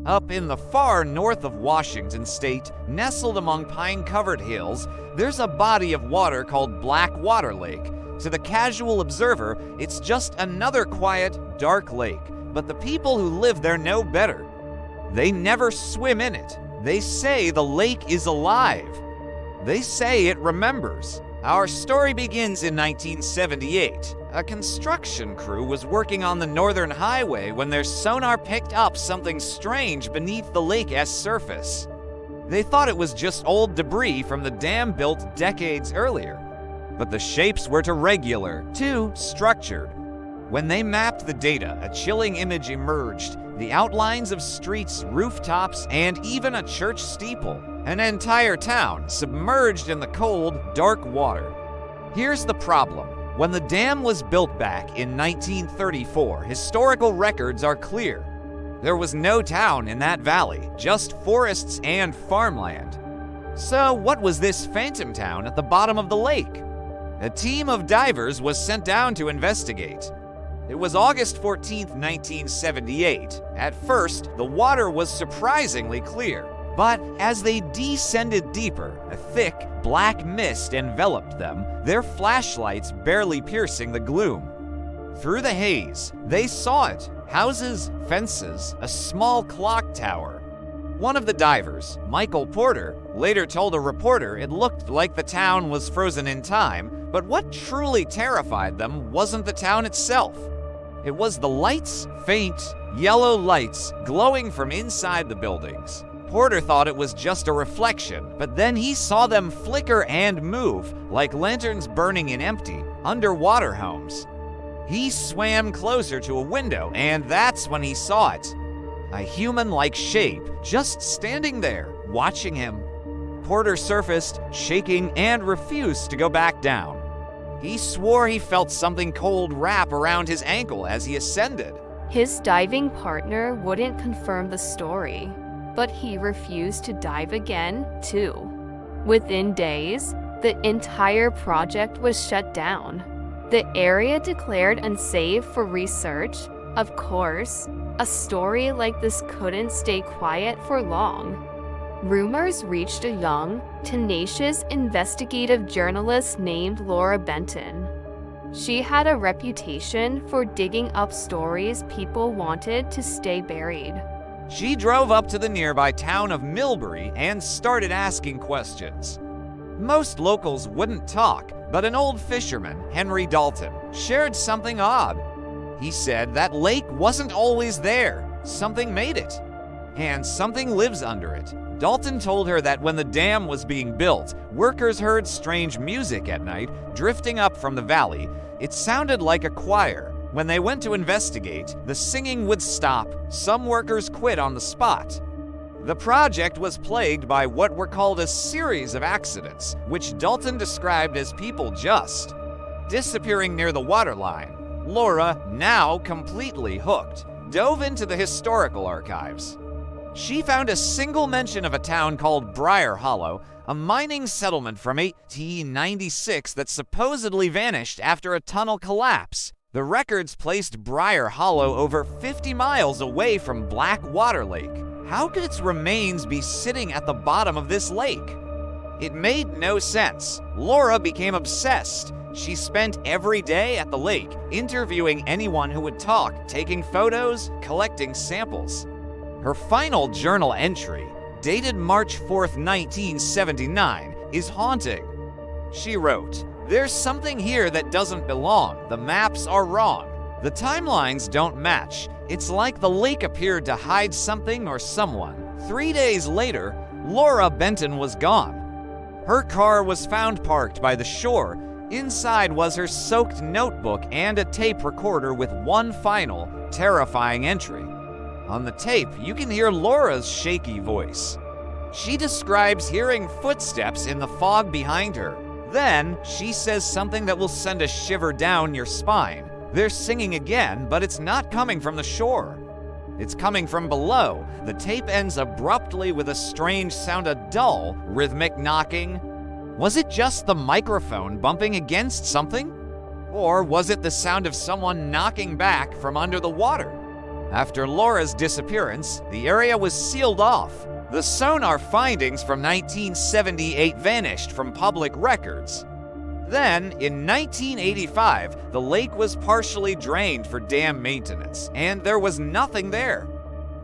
Up in the far north of Washington state, nestled among pine-covered hills, there's a body of water called Blackwater Lake. To the casual observer, it's just another quiet, dark lake, but the people who live there know better. They never swim in it. They say the lake is alive. They say it remembers. Our story begins in 1978. A construction crew was working on the Northern Highway when their sonar picked up something strange beneath the lake's surface. They thought it was just old debris from the dam built decades earlier. But the shapes were too regular, too structured. When they mapped the data, a chilling image emerged. The outlines of streets, rooftops, and even a church steeple. An entire town submerged in the cold, dark water. Here's the problem. When the dam was built back in 1934, historical records are clear. There was no town in that valley, just forests and farmland. So what was this phantom town at the bottom of the lake? A team of divers was sent down to investigate. It was August 14, 1978. At first, the water was surprisingly clear. But as they descended deeper, a thick, black mist enveloped them, their flashlights barely piercing the gloom. Through the haze, they saw it. Houses, fences, a small clock tower. One of the divers, Michael Porter, later told a reporter it looked like the town was frozen in time, but what truly terrified them wasn't the town itself. It was the lights, faint, yellow lights glowing from inside the buildings. Porter thought it was just a reflection, but then he saw them flicker and move, like lanterns burning in empty, underwater homes. He swam closer to a window, and that's when he saw it. A human-like shape, just standing there, watching him. Porter surfaced, shaking, and refused to go back down. He swore he felt something cold wrap around his ankle as he ascended. His diving partner wouldn't confirm the story, but he refused to dive again, too. Within days, the entire project was shut down. The area declared unsafe for research. Of course, a story like this couldn't stay quiet for long. Rumors reached a young, tenacious investigative journalist named Laura Benton. She had a reputation for digging up stories people wanted to stay buried. She drove up to the nearby town of Millbury and started asking questions. Most locals wouldn't talk, but an old fisherman, Henry Dalton, shared something odd. He said that lake wasn't always there. Something made it. And something lives under it. Dalton told her that when the dam was being built, workers heard strange music at night, drifting up from the valley. It sounded like a choir. When they went to investigate, the singing would stop. Some workers quit on the spot. The project was plagued by what were called a series of accidents, which Dalton described as people just disappearing near the waterline. Laura, now completely hooked, dove into the historical archives. She found a single mention of a town called Briar Hollow, a mining settlement from 1896 that supposedly vanished after a tunnel collapse. The records placed Briar Hollow over 50 miles away from Blackwater Lake. How could its remains be sitting at the bottom of this lake? It made no sense. Laura became obsessed. She spent every day at the lake, interviewing anyone who would talk, taking photos, collecting samples. Her final journal entry, dated March 4th, 1979, is haunting. She wrote, "There's something here that doesn't belong. The maps are wrong. The timelines don't match. It's like the lake appeared to hide something or someone." 3 days later, Laura Benton was gone. Her car was found parked by the shore. Inside was her soaked notebook and a tape recorder with one final, terrifying entry. On the tape, you can hear Laura's shaky voice. She describes hearing footsteps in the fog behind her. Then, she says something that will send a shiver down your spine. They're singing again, but it's not coming from the shore. It's coming from below. The tape ends abruptly with a strange sound, a dull, rhythmic knocking. Was it just the microphone bumping against something? Or was it the sound of someone knocking back from under the water? After Laura's disappearance, the area was sealed off. The sonar findings from 1978 vanished from public records. Then, in 1985, the lake was partially drained for dam maintenance, and there was nothing there.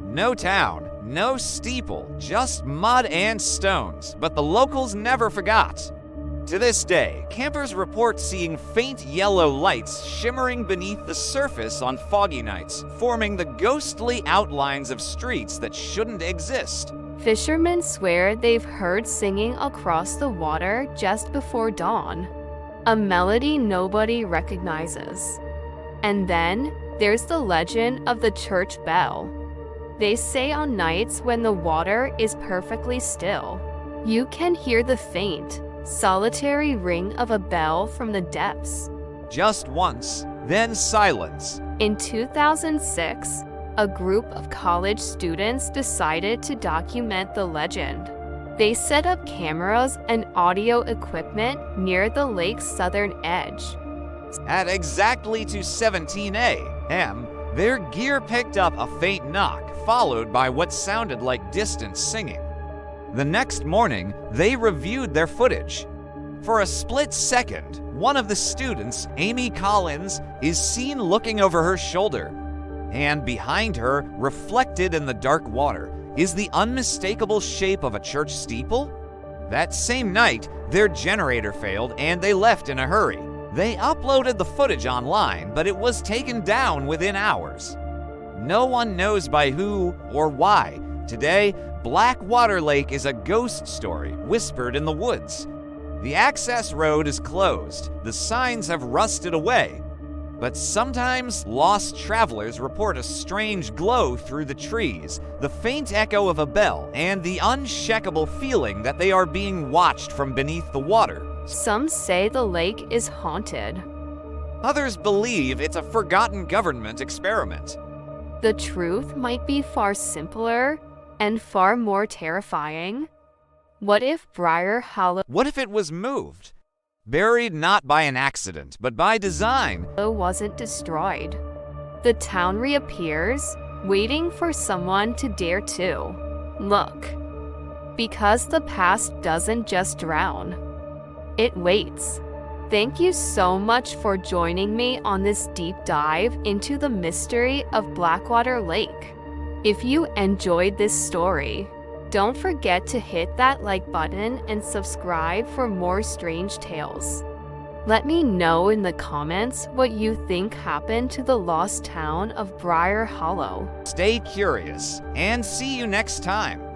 No town, no steeple, just mud and stones, but the locals never forgot. To this day, campers report seeing faint yellow lights shimmering beneath the surface on foggy nights, forming the ghostly outlines of streets that shouldn't exist. Fishermen swear they've heard singing across the water just before dawn, a melody nobody recognizes. And then there's the legend of the church bell. They say on nights when the water is perfectly still, you can hear the faint, solitary ring of a bell from the depths. Just once, then silence. In 2006, a group of college students decided to document the legend. They set up cameras and audio equipment near the lake's southern edge. At exactly 2:17 a.m., their gear picked up a faint knock, followed by what sounded like distant singing. The next morning, they reviewed their footage. For a split second, one of the students, Amy Collins, is seen looking over her shoulder. And behind her, reflected in the dark water, is the unmistakable shape of a church steeple. That same night, their generator failed and they left in a hurry. They uploaded the footage online, but it was taken down within hours. No one knows by who or why. Today, Blackwater Lake is a ghost story whispered in the woods. The access road is closed, the signs have rusted away. But sometimes lost travelers report a strange glow through the trees, the faint echo of a bell, and the unshakable feeling that they are being watched from beneath the water. Some say the lake is haunted. Others believe it's a forgotten government experiment. The truth might be far simpler and far more terrifying. What if Briar Hollow What if it was moved? Buried not by an accident, but by design. wasn't destroyed? The town reappears, waiting for someone to dare to look. Because the past doesn't just drown, it waits. Thank you so much for joining me on this deep dive into the mystery of Blackwater Lake. If you enjoyed this story, don't forget to hit that like button and subscribe for more strange tales. Let me know in the comments what you think happened to the lost town of Briar Hollow. Stay curious, and see you next time.